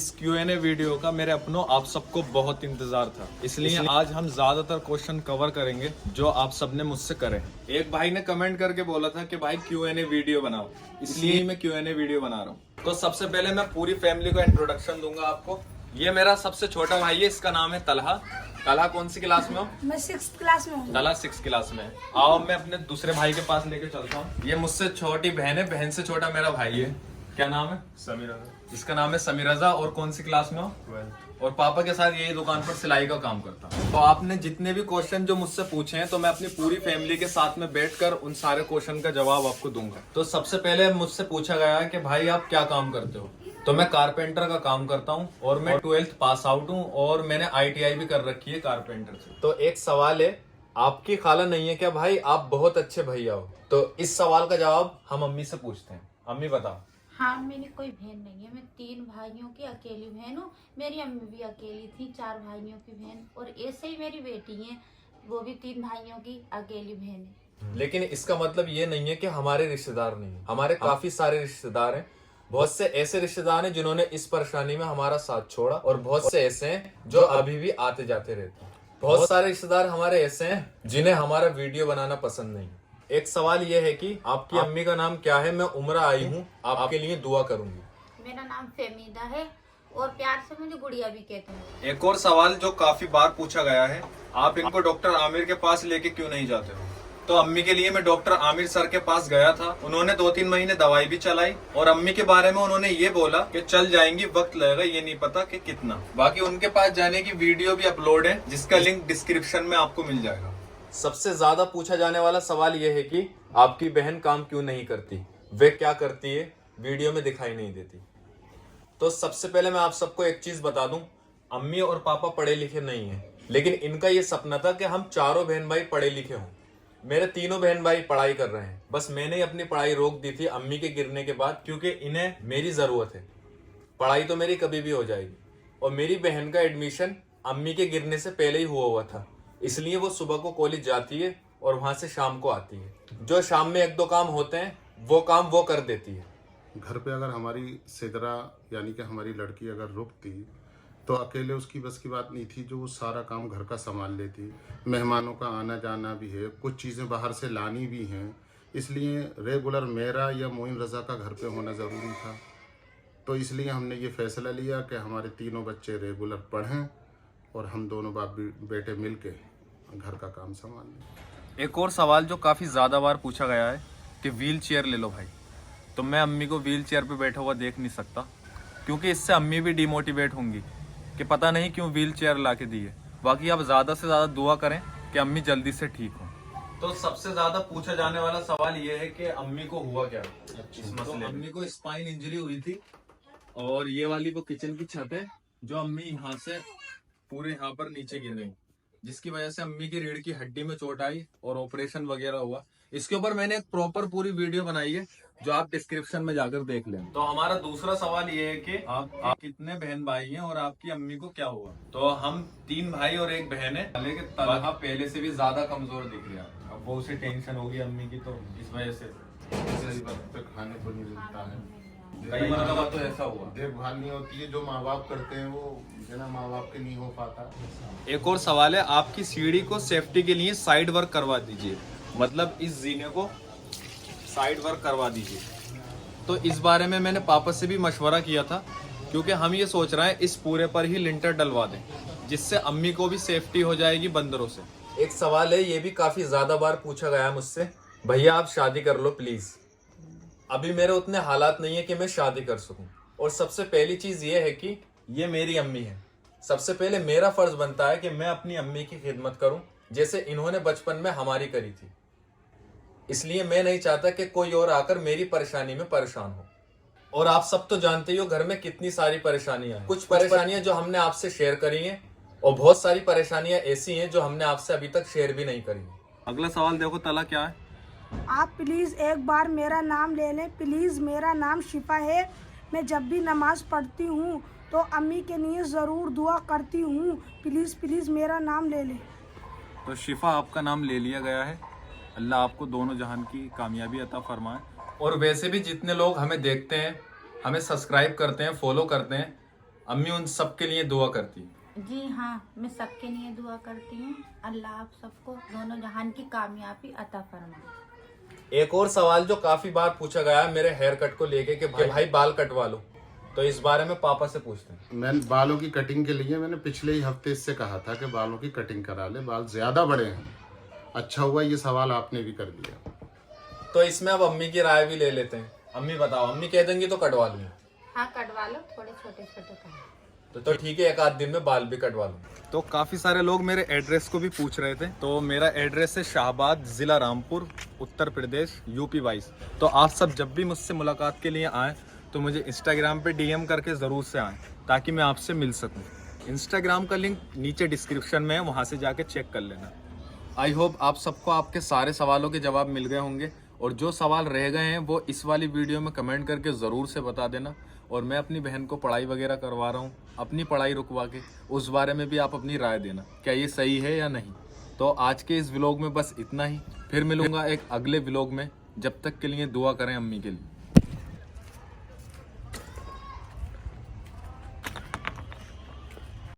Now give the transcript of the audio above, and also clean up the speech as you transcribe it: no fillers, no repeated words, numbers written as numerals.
इस Q&A video का मेरे अपनों आप सबको बहुत इंतजार था, इसलिए आज हम ज्यादातर क्वेश्चन कवर करेंगे जो आप सबने मुझसे करे। एक भाई ने कमेंट करके बोला था कि भाई Q&A वीडियो बनाओ, इसलिए मैं Q&A वीडियो बना रहा हूँ। तो सबसे पहले मैं पूरी फैमिली को इंट्रोडक्शन दूंगा आपको। ये मेरा सबसे छोटा भाई है, इसका नाम है तलहा। तलहा कौन सी क्लास में हो? मैं 6th क्लास में हूँ। तलहा 6th क्लास में है। आओ मैं अपने दूसरे भाई के पास लेके चलता हूँ। ये मुझसे छोटी बहन है, बहन से छोटा मेरा भाई है। क्या नाम है? समीरा। इसका नाम है समीर रजा। और कौन सी क्लास में हो? 12। और पापा के साथ यही दुकान पर सिलाई का काम करता हूँ। तो आपने जितने भी क्वेश्चन जो मुझसे पूछे हैं, तो मैं अपनी पूरी फैमिली के साथ में बैठकर उन सारे क्वेश्चन का जवाब आपको दूंगा। तो सबसे पहले मुझसे पूछा गया है कि भाई आप क्या काम करते हो? तो मैं कारपेंटर का काम करता हूँ और मैं 12th पास आउट हूँ और मैंने ITI भी कर रखी है कारपेंटर से। तो एक सवाल है, आपकी खाला नहीं है क्या भाई? आप बहुत अच्छे भैया हो। तो इस सवाल का जवाब हम अम्मी से पूछते हैं। अम्मी बताओ। हाँ, मेरी कोई बहन नहीं है। मैं 3 भाइयों की अकेली बहन हूँ। मेरी अम्मी भी अकेली थी, 4 भाइयों की बहन। और ऐसे ही मेरी बेटी है, वो भी 3 भाइयों की अकेली बहन है। लेकिन इसका मतलब ये नहीं है कि हमारे रिश्तेदार नहीं है। हमारे काफी सारे रिश्तेदार हैं। बहुत से ऐसे रिश्तेदार हैं जिन्होंने इस परेशानी में हमारा साथ छोड़ा, और बहुत से ऐसे हैं जो अभी भी आते जाते रहते हैं। बहुत सारे रिश्तेदार हमारे ऐसे हैं जिन्हें हमारा वीडियो बनाना पसंद नहीं। एक सवाल ये है कि आपकी अम्मी का नाम क्या है? मैं उम्र आई हूँ, आपके लिए दुआ करूंगी। मेरा नाम फेमीदा है और प्यार से मुझे गुड़िया भी कहते हैं। एक और सवाल जो काफी बार पूछा गया है, आप इनको डॉक्टर आमिर के पास लेके क्यों नहीं जाते हो? तो अम्मी के लिए मैं डॉक्टर आमिर सर के पास गया था। उन्होंने 2-3 महीने दवाई भी चलाई और अम्मी के बारे में उन्होंने ये बोला कि चल जाएंगी, वक्त लगेगा, ये नहीं पता कि कितना। बाकी उनके पास जाने की वीडियो भी अपलोड है, जिसका लिंक डिस्क्रिप्शन में आपको मिल जाएगा। सबसे ज्यादा पूछा जाने वाला सवाल ये है कि आपकी बहन काम क्यों नहीं करती? वे क्या करती है, वीडियो में दिखाई नहीं देती। तो सबसे पहले मैं आप सबको एक चीज बता दूं, अम्मी और पापा पढ़े लिखे नहीं हैं, लेकिन इनका ये सपना था कि हम चारों बहन भाई पढ़े लिखे हों। मेरे तीनों बहन भाई पढ़ाई कर रहे हैं, बस मैंने ही अपनी पढ़ाई रोक दी थी अम्मी के गिरने के बाद, क्योंकि इन्हें मेरी जरूरत है। पढ़ाई तो मेरी कभी भी हो जाएगी। और मेरी बहन का एडमिशन अम्मी के गिरने से पहले ही हुआ था, इसलिए वो सुबह को कॉलेज जाती है और वहां से शाम को आती है। जो शाम में 1-2 काम होते हैं वो काम वो कर देती है। घर पे अगर हमारी सिदरा यानी कि हमारी लड़की अगर रुकती तो अकेले उसकी बस की बात नहीं थी, जो वो सारा काम घर का संभाल लेती। मेहमानों का आना जाना भी है, कुछ चीज़ें बाहर से लानी भी हैं, इसलिए रेगुलर मेरा या मोइन रज़ा का घर पे होना ज़रूरी था। तो इसलिए हमने ये फैसला लिया कि हमारे तीनों बच्चे रेगुलर पढ़ें और हम दोनों बाप बेटे मिल के घर का काम संभाल लें। एक और सवाल जो काफ़ी ज़्यादा बार पूछा गया है कि व्हील चेयर ले लो भाई। तो मैं अम्मी को व्हील चेयर पर बैठा हुआ देख नहीं सकता, क्योंकि इससे अम्मी भी डिमोटिवेट होंगी कि पता नहीं क्यों व्हील चेयर ला के दी है। बाकी आप ज़्यादा से ज़्यादा दुआ करें कि अम्मी जल्दी से ठीक हो। तो सबसे ज़्यादा पूछा जाने वाला सवाल ये है कि अम्मी को हुआ क्या इस मसले में? अम्मी को स्पाइन इंजरी हुई थी, और ये वाली वो किचन की छत है जो अम्मी यहाँ से पूरे यहाँ पर नीचे गिर गई, जिसकी वजह से अम्मी की रीढ़ की हड्डी में चोट आई और ऑपरेशन वगैरह हुआ। इसके ऊपर मैंने एक प्रॉपर पूरी वीडियो बनाई है, जो आप डिस्क्रिप्शन में जाकर देख लें। तो हमारा दूसरा सवाल ये है कि आप कितने बहन भाई हैं और आपकी अम्मी को क्या हुआ? तो हम 3 भाई और 1 बहन है। लेकिन तलहा पहले से भी ज्यादा कमजोर दिख रहा है। अब वो उसे टेंशन होगी अम्मी की, तो इस वजह से सही वक्त पे खाने को नहीं मिलता है, कई मरतबा तो ऐसा हुआ। देखभाल नहीं होती है, जो माँ बाप करते हैं वो बिना माँ बाप के नहीं हो पाता। एक और सवाल है, आपकी सीढ़ी को सेफ्टी के लिए साइड वर्क करवा दीजिए, मतलब इस जीने को साइड वर्क करवा दीजिए। तो इस बारे में मैंने पापा से भी मशवरा किया था, क्योंकि हम ये सोच रहे हैं इस पूरे पर ही लिंटर डलवा दें, जिससे अम्मी को भी सेफ्टी हो जाएगी बंदरों से। एक सवाल है, ये भी काफी ज्यादा बार पूछा गया है मुझसे, भैया आप शादी कर लो प्लीज। अभी मेरे उतने हालात नहीं है कि मैं शादी कर सकूं। और सबसे पहली चीज ये है कि ये मेरी अम्मी है। सबसे पहले मेरा फर्ज बनता है कि मैं अपनी अम्मी की खिदमत करूं, जैसे इन्होंने बचपन में हमारी करी थी। इसलिए मैं नहीं चाहता कि कोई और आकर मेरी परेशानी में परेशान हो। और आप सब तो जानते ही हो घर में कितनी सारी परेशानियां हैं। कुछ परेशानियां जो हमने आपसे शेयर करी हैं, और बहुत सारी परेशानियां ऐसी हैं जो हमने आपसे अभी तक शेयर भी नहीं करी। अगला सवाल देखो तला क्या है। आप प्लीज़ एक बार मेरा नाम ले लें प्लीज़। मेरा नाम शिफा है। मैं जब भी नमाज पढ़ती हूँ तो अम्मी के लिए ज़रूर दुआ करती हूँ। प्लीज़ प्लीज़ मेरा नाम ले लें। तो शिफा आपका नाम ले लिया गया है। अल्लाह आपको दोनों जहान की कामयाबी अता फरमाए। और वैसे भी जितने लोग हमें देखते हैं, हमें सब्सक्राइब करते हैं, फॉलो करते हैं, अम्मी उन सबके लिए दुआ करती है। जी हाँ, मैं सबके लिए दुआ करती हूँ। अल्लाह आप सबको दोनों जहान की कामयाबी अता फरमाए। एक और सवाल जो काफी बार पूछा गया है मेरे हेयर कट को लेके कि भाई बाल कटवा लो, तो इस बारे में पापा से पूछते हैं। मैंने बालों की कटिंग के लिए मैंने पिछले ही हफ्ते इससे कहा था कि बालों की कटिंग करा ले, बाल ज्यादा बड़े हैं। अच्छा हुआ ये सवाल आपने भी कर दिया। तो इसमें अब अम्मी की राय भी ले लेते हैं। अम्मी बताओ, अम्मी कह देंगी तो कटवा लूंगा। हाँ कटवा लो, थोड़े छोटे छोटे कर। तो ठीक है, एक आध दिन में बाल भी कटवा लूंगा। तो काफी सारे लोग मेरे एड्रेस को भी पूछ रहे थे। तो मेरा एड्रेस है शाहबाद, जिला रामपुर, उत्तर प्रदेश, यूपी 22। तो आप सब जब भी मुझसे मुलाकात के लिए आए तो मुझे इंस्टाग्राम पे डीएम करके ज़रूर से आएँ ताकि मैं आपसे मिल सकूं। इंस्टाग्राम का लिंक नीचे डिस्क्रिप्शन में है, वहाँ से जाके चेक कर लेना। आई होप आप सबको आपके सारे सवालों के जवाब मिल गए होंगे, और जो सवाल रह गए हैं वो इस वाली वीडियो में कमेंट करके ज़रूर से बता देना। और मैं अपनी बहन को पढ़ाई वगैरह करवा रहा हूँ, अपनी पढ़ाई रुकवा के, उस बारे में भी आप अपनी राय देना, क्या ये सही है या नहीं। तो आज के इस व्लॉग में बस इतना ही, फिर मिलूंगा एक अगले व्लॉग में। जब तक के लिए दुआ करें अम्मी के लिए।